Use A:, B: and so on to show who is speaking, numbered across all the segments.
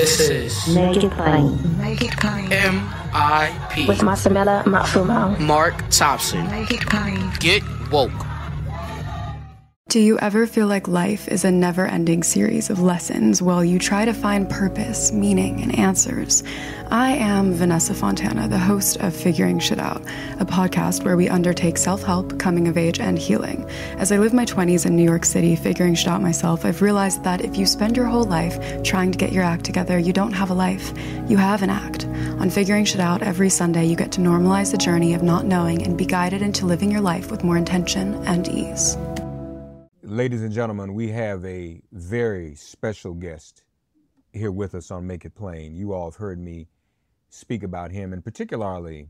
A: This is
B: Make It Plain.
C: Make It Plain.
A: MIP
B: With Masamela Matfumo.
A: Mark Thompson.
C: Make It Plain.
A: Get woke.
D: Do you ever feel like life is a never-ending series of lessons while you try to find purpose, meaning, and answers? I am Vanessa Fontana, the host of Figuring Shit Out, a podcast where we undertake self-help, coming of age, and healing. As I live my 20s in New York City figuring shit out myself, I've realized that if you spend your whole life trying to get your act together, you don't have a life. You have an act. On Figuring Shit Out, every Sunday, you get to normalize the journey of not knowing and be guided into living your life with more intention and ease.
E: Ladies and gentlemen, we have a very special guest here with us on Make It Plain. You all have heard me speak about him, and particularly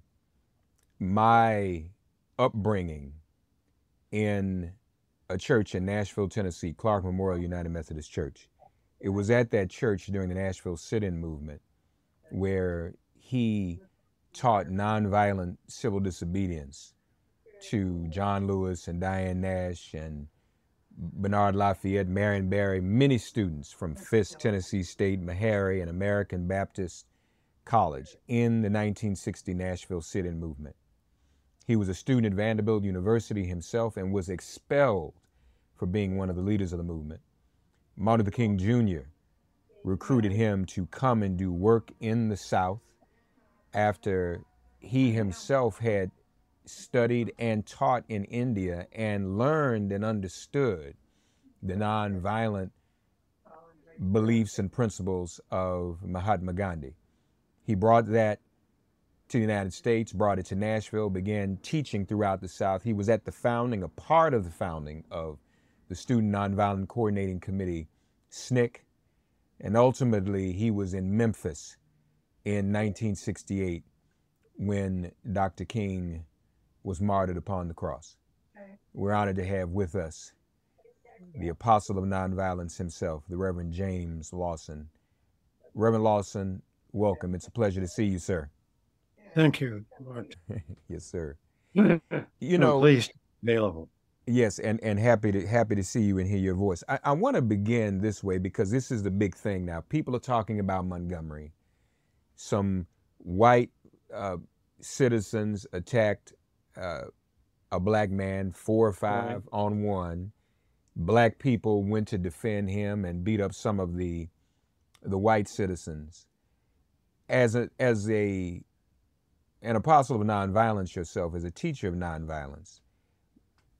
E: my upbringing in a church in Nashville, Tennessee, Clark Memorial United Methodist Church. It was at that church during the Nashville sit-in movement where he taught nonviolent civil disobedience to John Lewis and Diane Nash and Bernard Lafayette, Marion Barry, many students from Fisk, Tennessee State, Meharry, and American Baptist College in the 1960 Nashville sit-in movement. He was a student at Vanderbilt University himself and was expelled for being one of the leaders of the movement. Martin Luther King Jr. recruited him to come and do work in the South after he himself had studied and taught in India and learned and understood the nonviolent beliefs and principles of Mahatma Gandhi. He brought that to the United States, brought it to Nashville, began teaching throughout the South. He was at the founding, a part of the founding of the Student Nonviolent Coordinating Committee, SNCC, and ultimately he was in Memphis in 1968 when Dr. King was martyred upon the cross. We're honored to have with us the apostle of nonviolence himself, the Reverend James Lawson. Reverend Lawson, welcome. It's a pleasure to see you, sir.
F: Thank you.
E: Yes, sir.
F: You know, pleased available.
E: Yes, and happy to see you and hear your voice. I want to begin this way because this is the big thing now. People are talking about Montgomery. Some white citizens attacked a black man, 4 or 5 on one. Black people went to defend him and beat up some of the white citizens. As an apostle of nonviolence yourself, as a teacher of nonviolence,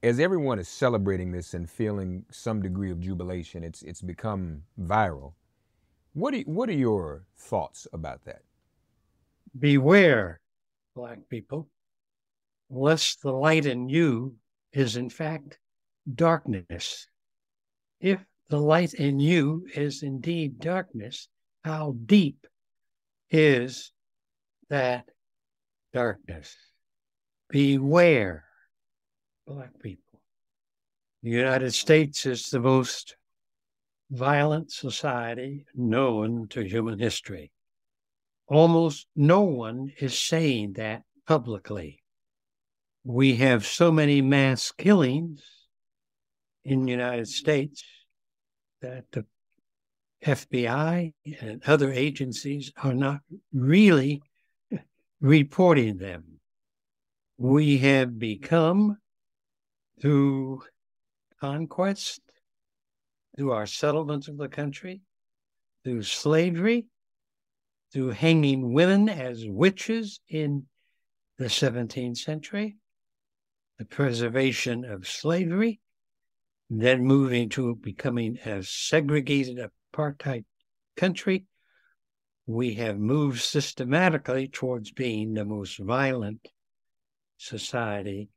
E: as everyone is celebrating this and feeling some degree of jubilation, it's become viral. What are your thoughts about that?
F: Beware, Black people, lest the light in you is in fact darkness. If the light in you is indeed darkness, how deep is that darkness? Beware, Black people. The United States is the most violent society known to human history. Almost no one is saying that publicly. We have so many mass killings in the United States that the FBI and other agencies are not really reporting them. We have become, through conquest, through our settlements of the country, through slavery, through hanging women as witches in the 17th century, the preservation of slavery, then moving to becoming a segregated apartheid country, we have moved systematically towards being the most violent society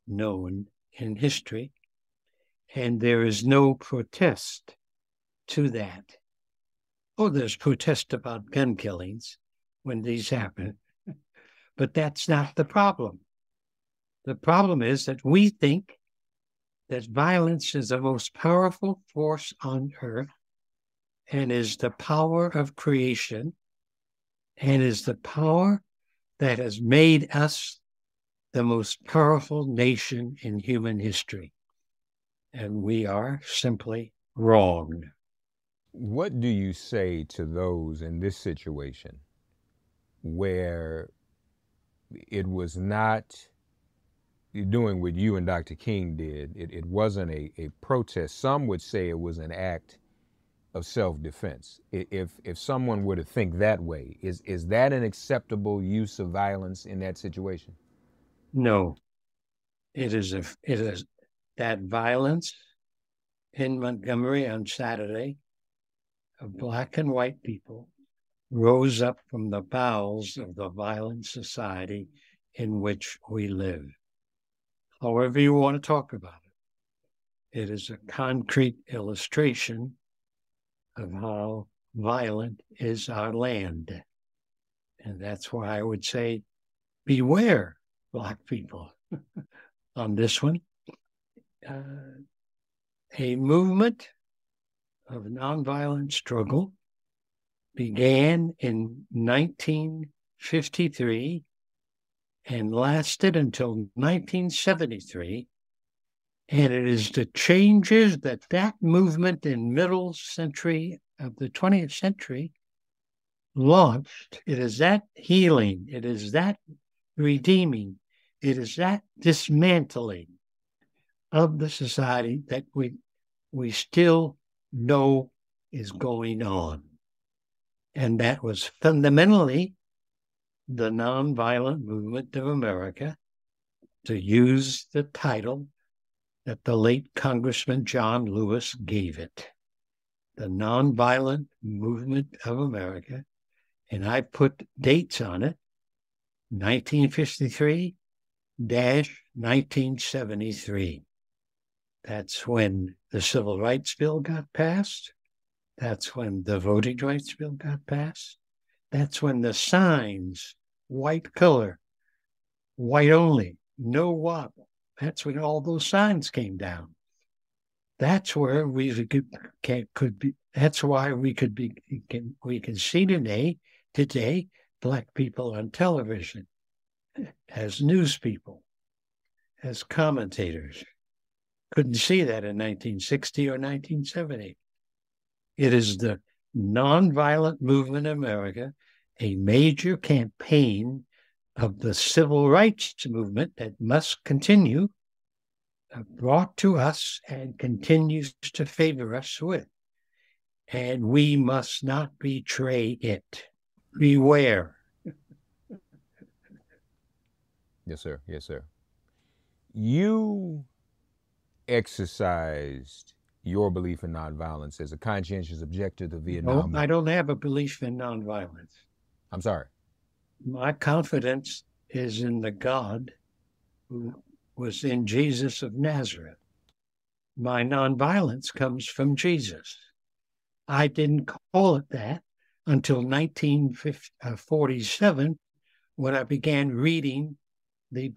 F: known in history. And there is no protest to that. Oh, there's protest about gun killings when these happen. But that's not the problem. The problem is that we think that violence is the most powerful force on earth and is the power of creation and is the power that has made us the most powerful nation in human history. And we are simply wrong.
E: What do you say to those in this situation where it was not doing what you and Dr. King did? It wasn't a protest. Some would say it was an act of self-defense. If someone were to think that way, is that an acceptable use of violence in that situation?
F: No, it is that violence in Montgomery on Saturday of Black and white people rose up from the bowels of the violent society in which we live. However you want to talk about it, it is a concrete illustration of how violent is our land. And that's why I would say, beware, Black people, on this one. A movement of nonviolent struggle began in 1953 and lasted until 1973. And it is the changes that movement in middle century of the 20th century launched. It is that healing. It is that redeeming. It is that dismantling of the society that we still know is going on. And that was fundamentally the Nonviolent Movement of America, to use the title that the late Congressman John Lewis gave it, the Nonviolent Movement of America. And I put dates on it, 1953-1973. That's when the Civil Rights Bill got passed. That's when the Voting Rights Bill got passed. That's when the signs, white color, white only, no WAP. That's when all those signs came down. That's where we could be. That's why we can see today Black people on television as news people, as commentators. Couldn't see that in 1960 or 1970. It is the Nonviolent Movement in America, a major campaign of the civil rights movement that must continue, brought to us and continues to favor us with. And we must not betray it. Beware.
E: Yes, sir. Yes, sir. You exercised your belief in nonviolence as a conscientious objector to Vietnam.
F: No, I don't have a belief in nonviolence.
E: I'm sorry.
F: My confidence is in the God who was in Jesus of Nazareth. My nonviolence comes from Jesus. I didn't call it that until 1947, when I began reading the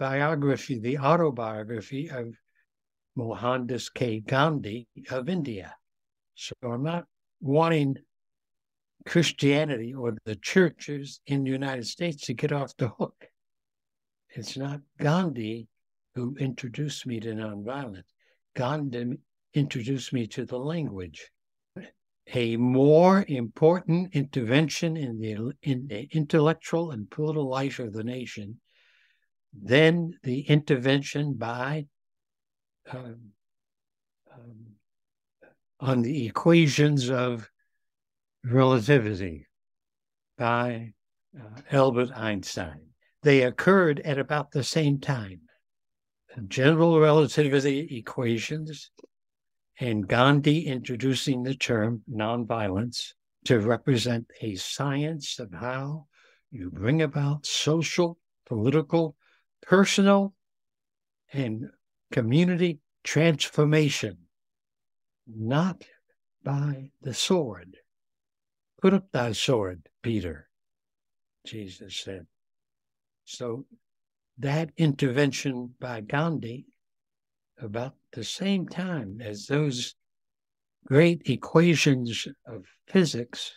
F: autobiography of Mohandas K. Gandhi of India. So I'm not wanting Christianity or the churches in the United States to get off the hook. It's not Gandhi who introduced me to nonviolence. Gandhi introduced me to the language. A more important intervention in the intellectual and political life of the nation than the intervention by on the equations of relativity by Albert Einstein. They occurred at about the same time. General relativity equations and Gandhi introducing the term nonviolence to represent a science of how you bring about social, political, personal, and community transformation, not by the sword. Put up thy sword, Peter, Jesus said. So that intervention by Gandhi, about the same time as those great equations of physics,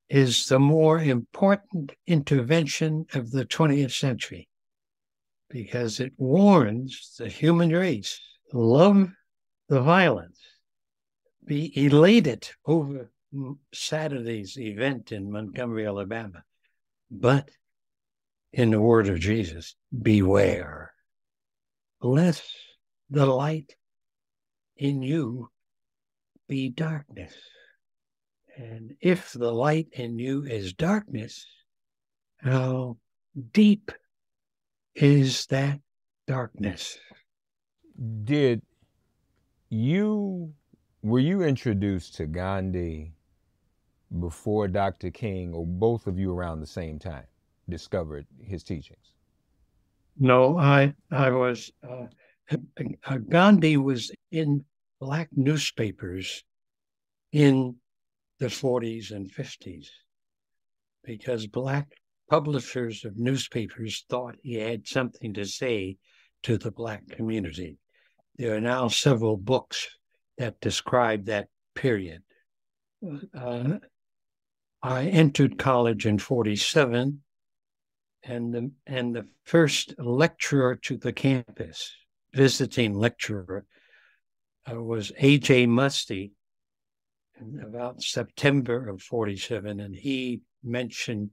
F: is the more important intervention of the 20th century, because it warns the human race, love the violence, be elated over Saturday's event in Montgomery, Alabama. But in the word of Jesus, beware, lest the light in you be darkness. And if the light in you is darkness, how deep is that darkness?
E: Were you introduced to Gandhi before Dr. King, or both of you around the same time discovered his teachings?
F: No, I was, Gandhi was in Black newspapers in the 40s and 50s because Black publishers of newspapers thought he had something to say to the Black community. There are now several books that describe that period. I entered college in 47, and the first lecturer to the campus, visiting lecturer, was A.J. Musty in about September of 47, and he mentioned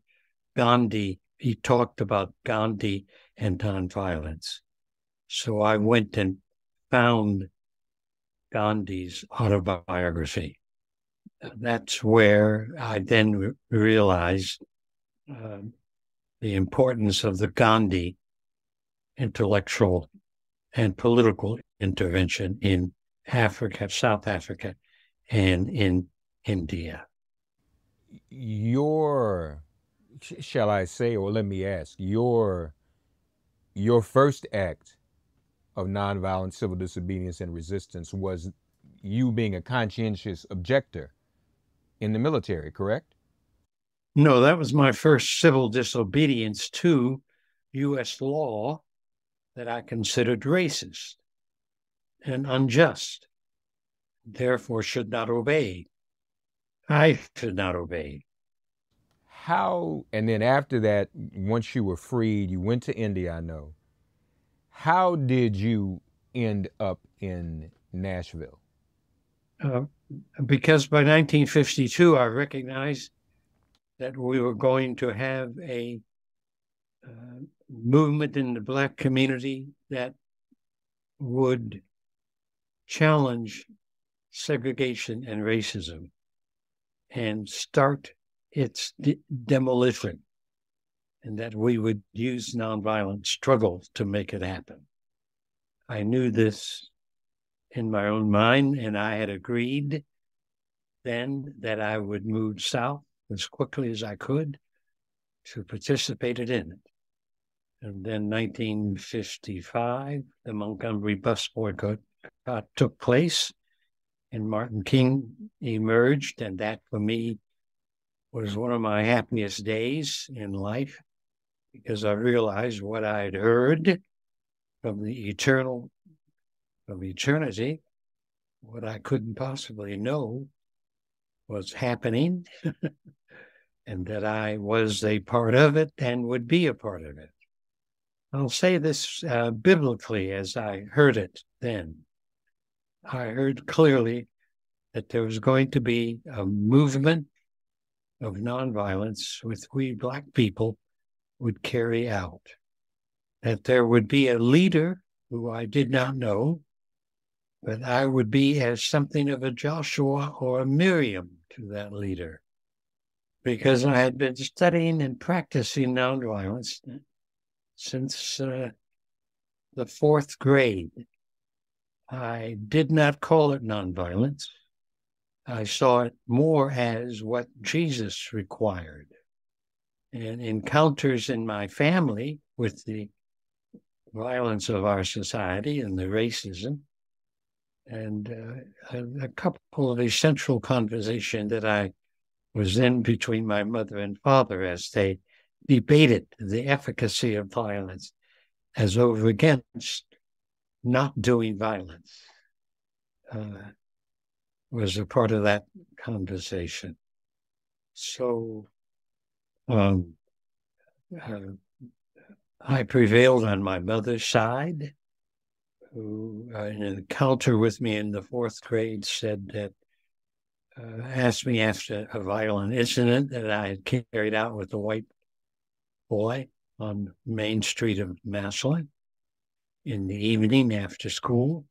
F: Gandhi. He talked about Gandhi and nonviolence. So I went and found Gandhi's autobiography. That's where I then realized the importance of the Gandhi intellectual and political intervention in Africa, South Africa, and in India.
E: Shall I say, or let me ask, your first act of nonviolent civil disobedience and resistance was you being a conscientious objector in the military, correct?
F: No, that was my first civil disobedience to U.S. law that I considered racist and unjust, therefore should not obey. I should not obey.
E: How, and then after that, once you were freed, you went to India, I know. How did you end up in Nashville?
F: Because by 1952, I recognized that we were going to have a movement in the Black community that would challenge segregation and racism and start its demolition, and that we would use nonviolent struggle to make it happen. I knew this in my own mind, and I had agreed then that I would move south as quickly as I could to participate in it. And then 1955, the Montgomery bus boycott took place, and Martin King emerged, and that for me was one of my happiest days in life, because I realized what I had heard from eternity, what I couldn't possibly know was happening, and that I was a part of it and would be a part of it. I'll say this biblically as I heard it then. I heard clearly that there was going to be a movement of nonviolence which we Black people would carry out, that there would be a leader who I did not know, but I would be as something of a Joshua or a Miriam to that leader, because I had been studying and practicing nonviolence since the fourth grade. I did not call it nonviolence. I saw it more as what Jesus required. And encounters in my family with the violence of our society and the racism, and a couple of essential conversations that I was in between my mother and father as they debated the efficacy of violence as over against not doing violence, was a part of that conversation. So I prevailed on my mother's side, who in an encounter with me in the fourth grade said that asked me after a violent incident that I had carried out with a white boy on Main Street of Massillon in the evening after school.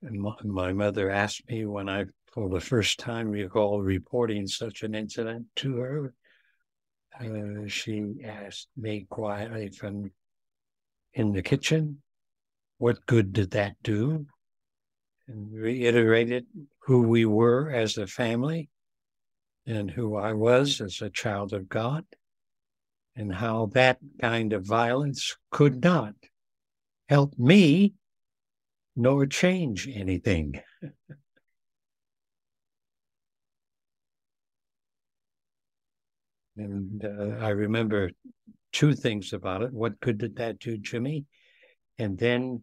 F: And my mother asked me when I, for the first time, recall reporting such an incident to her. She asked me quietly from in the kitchen, what good did that do? And reiterated who we were as a family and who I was as a child of God, and how that kind of violence could not help me nor change anything. And I remember two things about it. What good did that do, Jimmy? And then,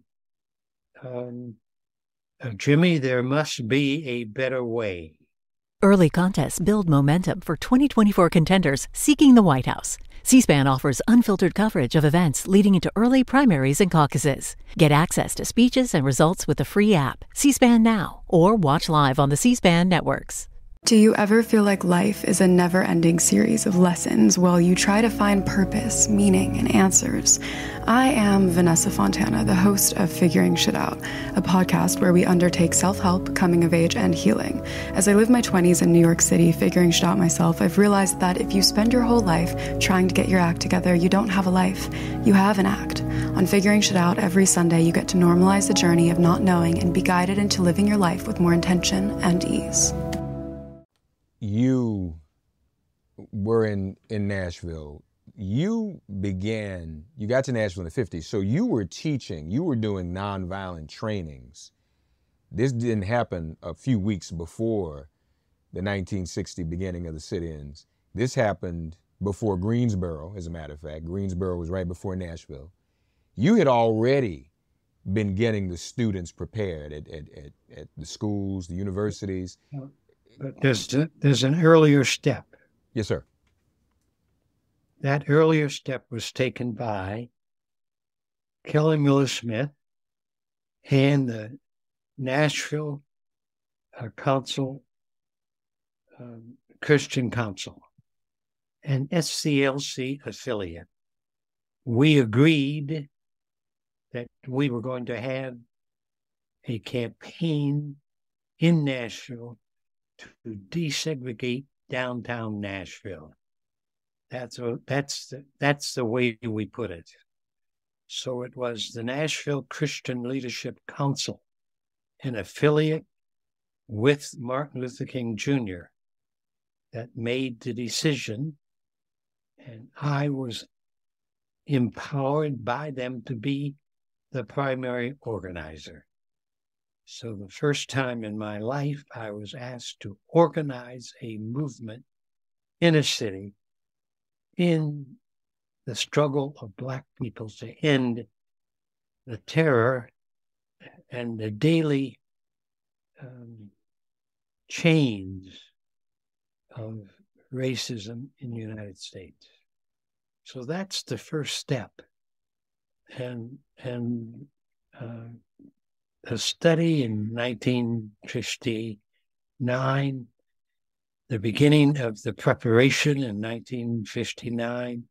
F: Jimmy, there must be a better way.
C: Early contests build momentum for 2024 contenders seeking the White House. C-SPAN offers unfiltered coverage of events leading into early primaries and caucuses. Get access to speeches and results with the free app, C-SPAN Now, or watch live on the C-SPAN networks.
D: Do you ever feel like life is a never-ending series of lessons while you try to find purpose, meaning, and answers? I am Vanessa Fontana, the host of Figuring Shit Out, a podcast where we undertake self-help, coming of age, and healing. As I live my 20s in New York City figuring shit out myself, I've realized that if you spend your whole life trying to get your act together, you don't have a life. You have an act. On Figuring Shit Out, every Sunday, you get to normalize the journey of not knowing and be guided into living your life with more intention and ease.
E: You were in Nashville. You got to Nashville in the 50s, so you were teaching, you were doing nonviolent trainings. This didn't happen a few weeks before the 1960 beginning of the sit-ins. This happened before Greensboro, as a matter of fact. Greensboro was right before Nashville. You had already been getting the students prepared at the schools, the universities.
F: But there's an earlier step.
E: Yes, sir.
F: That earlier step was taken by Kelly Miller Smith and the Nashville Council, Christian Council, an SCLC affiliate. We agreed that we were going to have a campaign in Nashville to desegregate downtown Nashville. That's the way we put it. So it was the Nashville Christian Leadership Council, an affiliate with Martin Luther King Jr., that made the decision, and I was empowered by them to be the primary organizer. So the first time in my life, I was asked to organize a movement in a city in the struggle of Black people to end the terror and the daily chains of racism in the United States. So that's the first step. And a study in 1959, the beginning of the preparation in 1959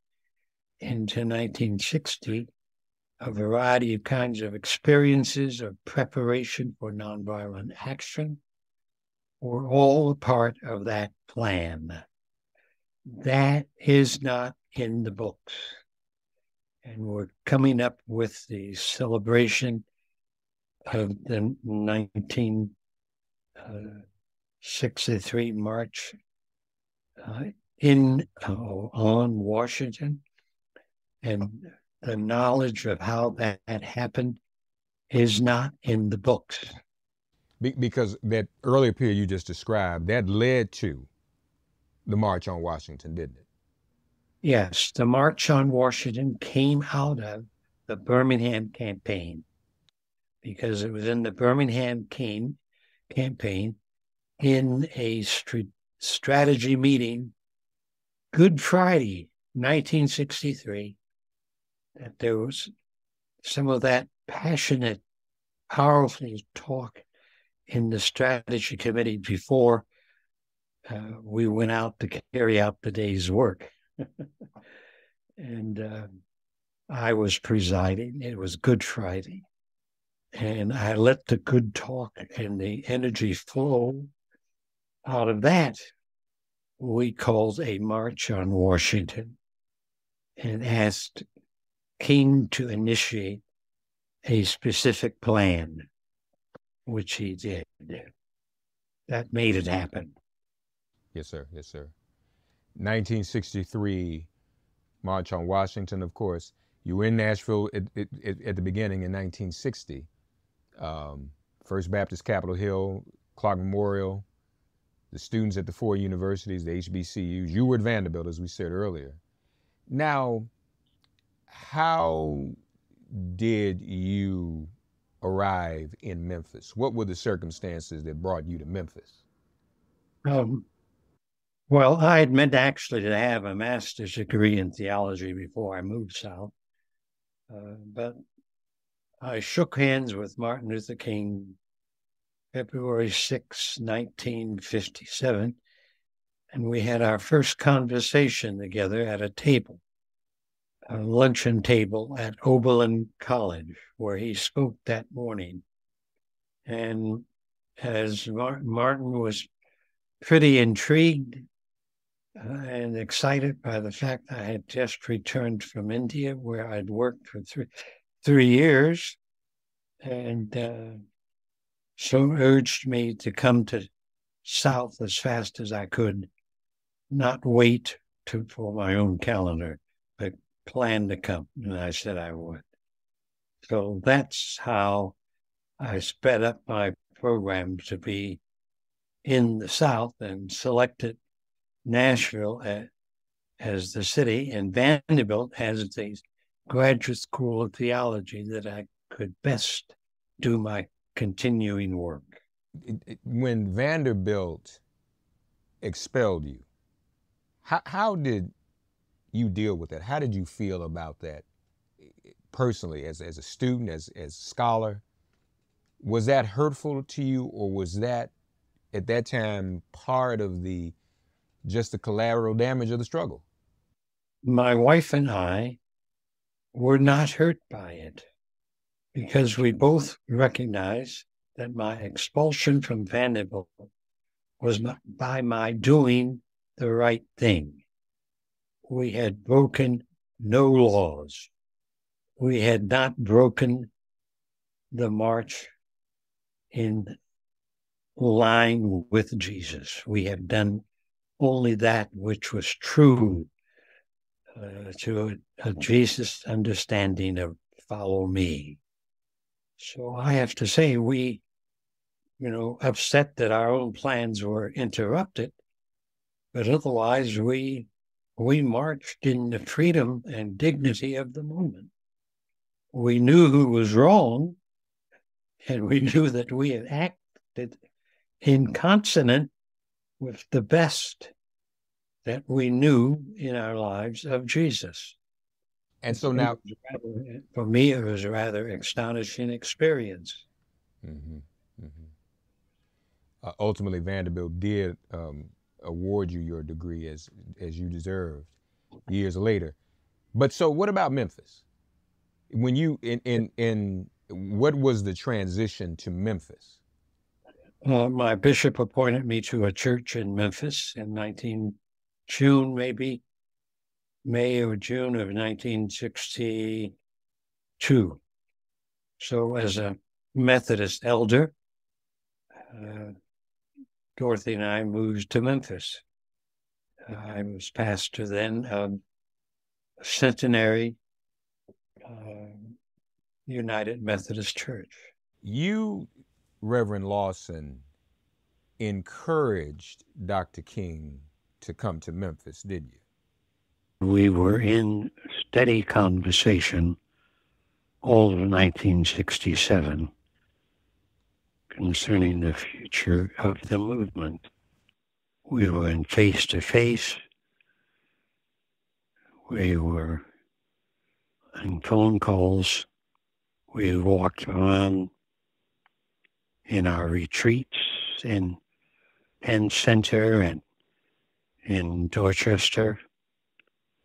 F: into 1960, a variety of kinds of experiences of preparation for nonviolent action were all a part of that plan. That is not in the books. And we're coming up with the celebration of the 1963 March on Washington, and the knowledge of how that happened is not in the books.
E: Because that earlier period you just described, that led to the March on Washington, didn't it?
F: Yes, the March on Washington came out of the Birmingham campaign, because it was in the Birmingham campaign in a strategy meeting, Good Friday, 1963, that there was some of that passionate, powerful talk in the strategy committee before we went out to carry out the day's work. And I was presiding. It was Good Friday. And I let the good talk and the energy flow. Out of that, we called a march on Washington and asked King to initiate a specific plan, which he did. That made it happen.
E: Yes, sir. Yes, sir. 1963, March on Washington, of course. You were in Nashville at the beginning in 1960. First Baptist Capitol Hill, Clark Memorial, the students at the four universities, the HBCUs. You were at Vanderbilt, as we said earlier. Now, how did you arrive in Memphis? What were the circumstances that brought you to Memphis?
F: Well, I had meant actually to have a master's degree in theology before I moved south. But I shook hands with Martin Luther King February 6, 1957, and we had our first conversation together at a table, a luncheon table at Oberlin College, where he spoke that morning. And as Martin was pretty intrigued and excited by the fact I had just returned from India, where I'd worked for three years, and so urged me to come to South as fast as I could, not wait for my own calendar, but plan to come. And I said I would. So that's how I sped up my program to be in the South and selected Nashville as the city and Vanderbilt as the graduate school of theology that I could best do my continuing work.
E: When Vanderbilt expelled you, how did you deal with that? How did you feel about that personally, as a student, as a scholar? Was that hurtful to you, or was that at that time part of just the collateral damage of the struggle?
F: My wife and I were not hurt by it, because we both recognized that my expulsion from Vanderbilt was by my doing the right thing. We had broken no laws. We had not broken the march in line with Jesus. We have done only that which was true to a Jesus understanding of follow me. So I have to say, we, upset that our own plans were interrupted, but otherwise we marched in the freedom and dignity of the moment. We knew who was wrong, and we knew that we had acted in consonant with the best that we knew in our lives of Jesus.
E: And so now,
F: for me, it was a rather astonishing experience.
E: Mm-hmm, mm-hmm. Ultimately, Vanderbilt did award you your degree as you deserved years later. But so, what about Memphis? When you what was the transition to Memphis?
F: My bishop appointed me to a church in Memphis in May or June of 1962. So as a Methodist elder, Dorothy and I moved to Memphis. I was pastor then of Centenary United Methodist Church.
E: You, Reverend Lawson, encouraged Dr. King to come to Memphis, did you?
F: We were in steady conversation all of 1967 concerning the future of the movement. We were in face-to-face. We were in phone calls. We walked around in our retreats in Penn Center and in Dorchester.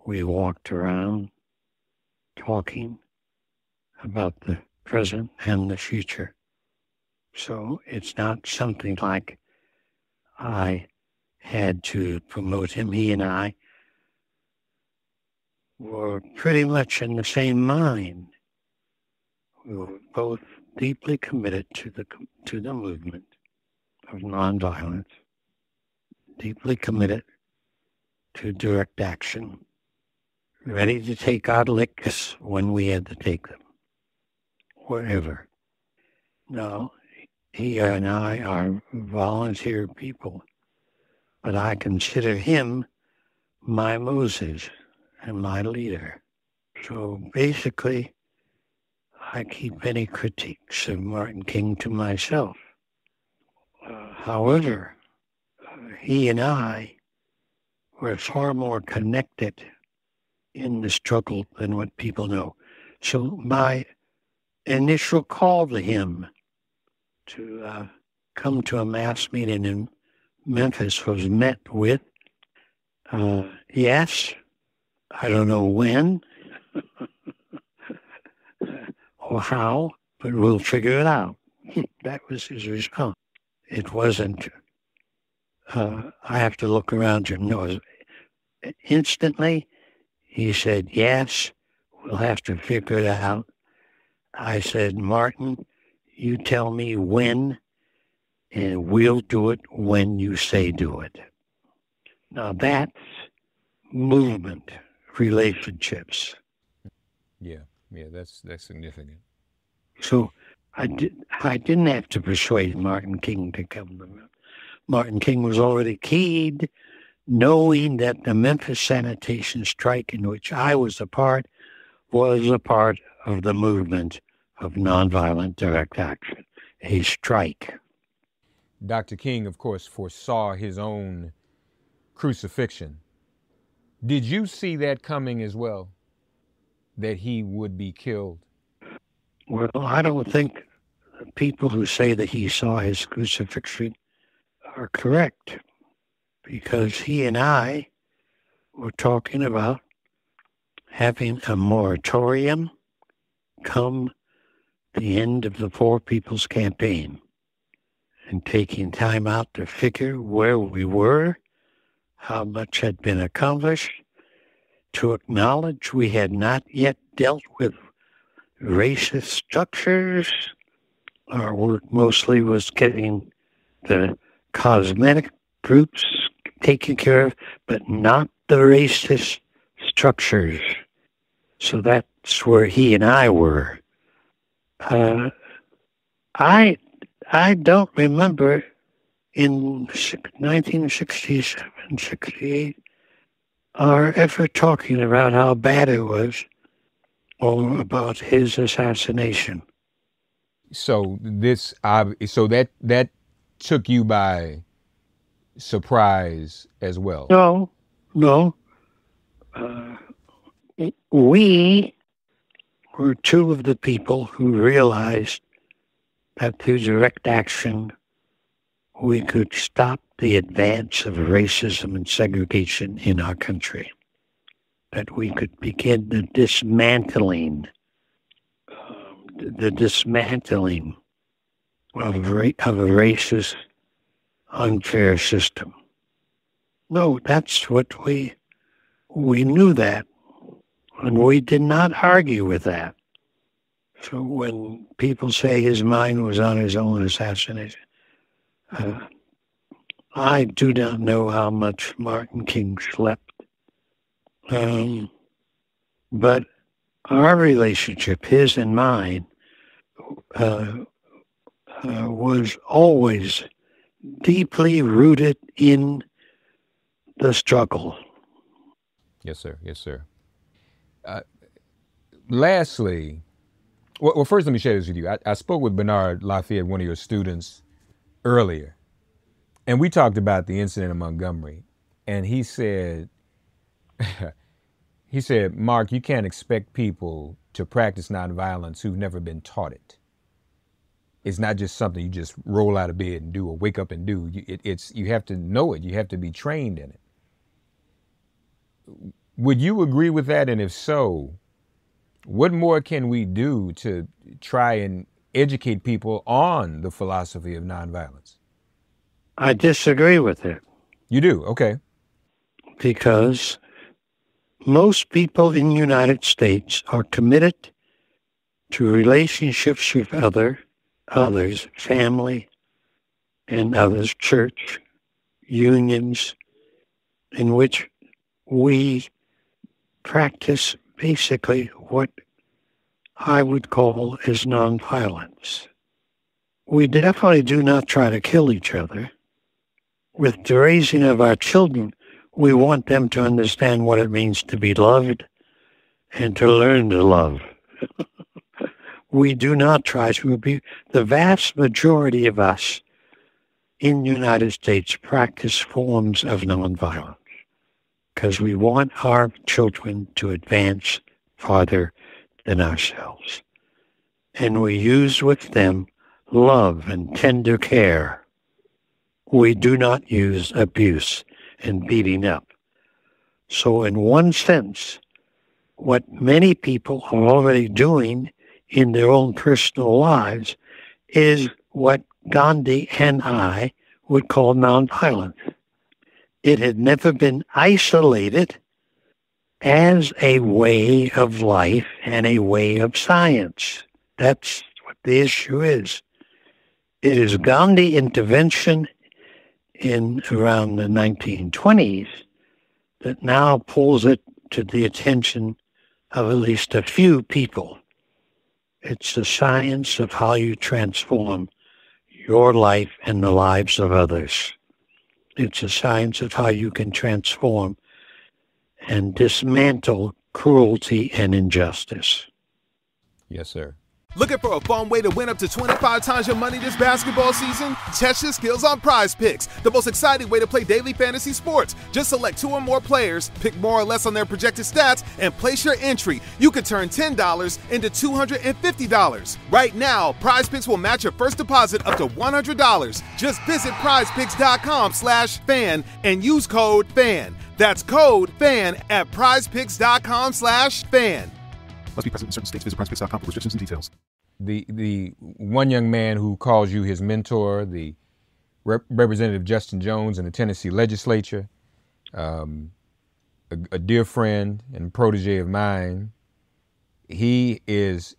F: We walked around talking about the present and the future. So it's not something like I had to promote him. He and I were pretty much in the same mind. We were both deeply committed to the movement of nonviolence, deeply committed to direct action, ready to take our licks when we had to take them, wherever. Now, he and I are volunteer people, but I consider him my Moses and my leader. So basically, I keep any critiques of Martin King to myself. However, he and I were far more connected in the struggle than what people know. So my initial call to him to come to a mass meeting in Memphis was met with, yes, I don't know when or how, but we'll figure it out. That was his response. It wasn't, I have to look around you. No, instantly, he said, yes, we'll have to figure it out. I said, Martin, you tell me when, and we'll do it when you say do it. Now that's movement relationships.
E: Yeah, that's significant.
F: So I didn't have to persuade Martin King to come to me. Martin King was already keyed, knowing that the Memphis sanitation strike in which I was a part was a part of the movement of nonviolent direct action, a strike.
E: Dr. King, of course, foresaw his own crucifixion. Did you see that coming as well, that he would be killed?
F: Well, I don't think the people who say that he saw his crucifixion are correct, because he and I were talking about having a moratorium come the end of the Poor People's Campaign and taking time out to figure where we were, how much had been accomplished, to acknowledge we had not yet dealt with racist structures. Our work mostly was getting the cosmetic groups taken care of, but not the racist structures. So that's where he and I were. I don't remember in 1967, 68, our ever talking about how bad it was or about his assassination.
E: So that took you by surprise as well.
F: No. We were two of the people who realized that through direct action, we could stop the advance of racism and segregation in our country, that we could begin the dismantling of a racist, unfair system. No, that's what we knew that, and we did not argue with that. So when people say his mind was on his own assassination, I do not know how much Martin King slept. But our relationship, his and mine, was always deeply rooted in the struggle.
E: Yes, sir. Yes, sir. Lastly, well, first let me share this with you. I spoke with Bernard Lafayette, one of your students, earlier, and we talked about the incident in Montgomery, and he said, Mark, you can't expect people to practice nonviolence who've never been taught it. It's not just something you just roll out of bed and do or wake up and do. You have to know it. You have to be trained in it. would you agree with that? And if so, what more can we do to try and educate people on the philosophy of nonviolence?
F: I disagree with it.
E: You do? Okay.
F: Because most people in the United States are committed to relationships with others, family and others, church, unions, in which we practice basically what I would call is nonviolence. We definitely do not try to kill each other. With the raising of our children, we want them to understand what it means to be loved and to learn to love. We do not try to be, the vast majority of us in the United States practice forms of nonviolence because we want our children to advance farther than ourselves. And we use with them love and tender care. We do not use abuse and beating up. So in one sense, what many people are already doing in their own personal lives is what Gandhi and I would call nonviolence. It had never been isolated as a way of life and a way of science. That's what the issue is. It is Gandhi intervention in around the 1920s that now pulls it to the attention of at least a few people. It's the science of how you transform your life and the lives of others. It's a science of how you can transform and dismantle cruelty and injustice.
E: Yes, sir.
G: Looking for a fun way to win up to 25 times your money this basketball season? Test your skills on Prize Picks, the most exciting way to play daily fantasy sports. Just select 2 or more players, pick more or less on their projected stats, and place your entry. You could turn $10 into $250. Right now, Prize Picks will match your first deposit up to $100. Just visit prizepicks.com/fan and use code FAN. That's code FAN at prizepicks.com/fan. Must be present in certain states. Visit prizepicks.com for restrictions and details.
E: The one young man who calls you his mentor, the Representative Justin Jones in the Tennessee legislature, a dear friend and protege of mine, his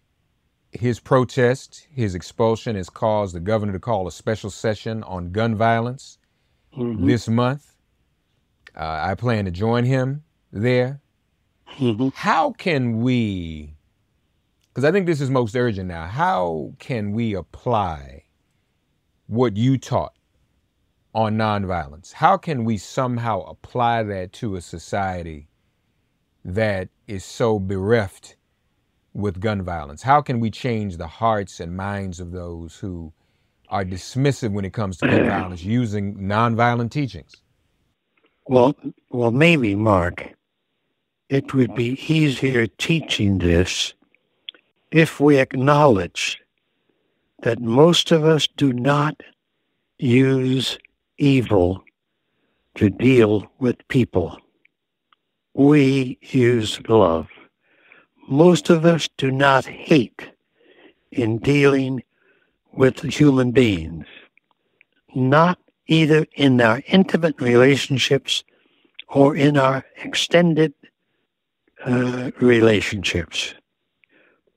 E: protest, his expulsion has caused the governor to call a special session on gun violence this month. I plan to join him there. How can we, because I think this is most urgent now, how can we apply what you taught on nonviolence? How can we somehow apply that to a society that is so bereft with gun violence? How can we change the hearts and minds of those who are dismissive when it comes to gun violence using nonviolent teachings?
F: Well, maybe, Mark, it would be easier teaching this if we acknowledge that most of us do not use evil to deal with people. We use love. Most of us do not hate in dealing with human beings, not either in our intimate relationships or in our extended relationships.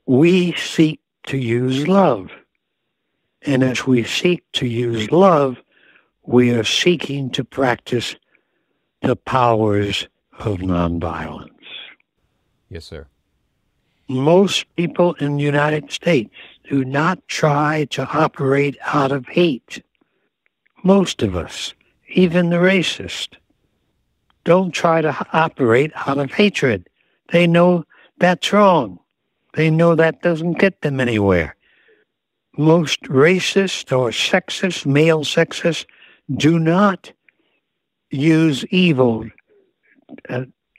F: We seek to use love. And as we seek to use love, we are seeking to practice the powers of nonviolence.
E: Yes, sir.
F: Most people in the United States do not try to operate out of hate. Most of us, even the racist, don't try to operate out of hatred. They know that's wrong. They know that doesn't get them anywhere. Most racist or sexist, male sexists, do not use evil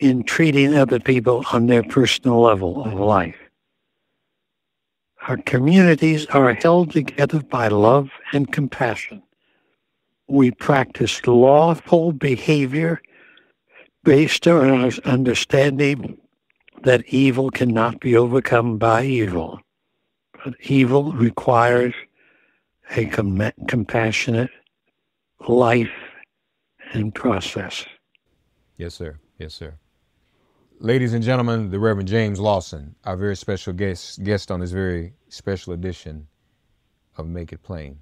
F: in treating other people on their personal level of life. Our communities are held together by love and compassion. We practice lawful behavior based on an understanding that evil cannot be overcome by evil, but evil requires a compassionate life and process.
E: Yes, sir. Yes, sir. Ladies and gentlemen, the Reverend James Lawson, our very special guest on this very special edition of Make It Plain.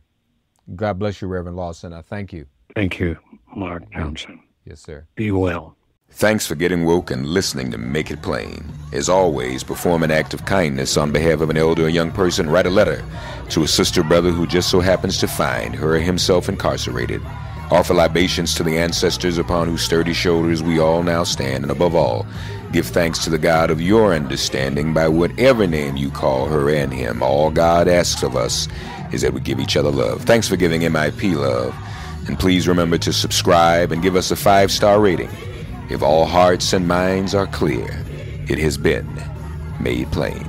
E: God bless you, Reverend Lawson. I thank you.
F: Thank you, Mark Johnson.
E: Yes, sir.
F: Be well.
H: Thanks for getting woke and listening to Make It Plain. As always, perform an act of kindness on behalf of an elder or young person. Write a letter to a sister or brother who just so happens to find her or himself incarcerated. Offer libations to the ancestors upon whose sturdy shoulders we all now stand. And above all, give thanks to the God of your understanding by whatever name you call her and him. All God asks of us is that we give each other love. Thanks for giving MIP love. And please remember to subscribe and give us a 5-star rating. If all hearts and minds are clear, it has been made plain.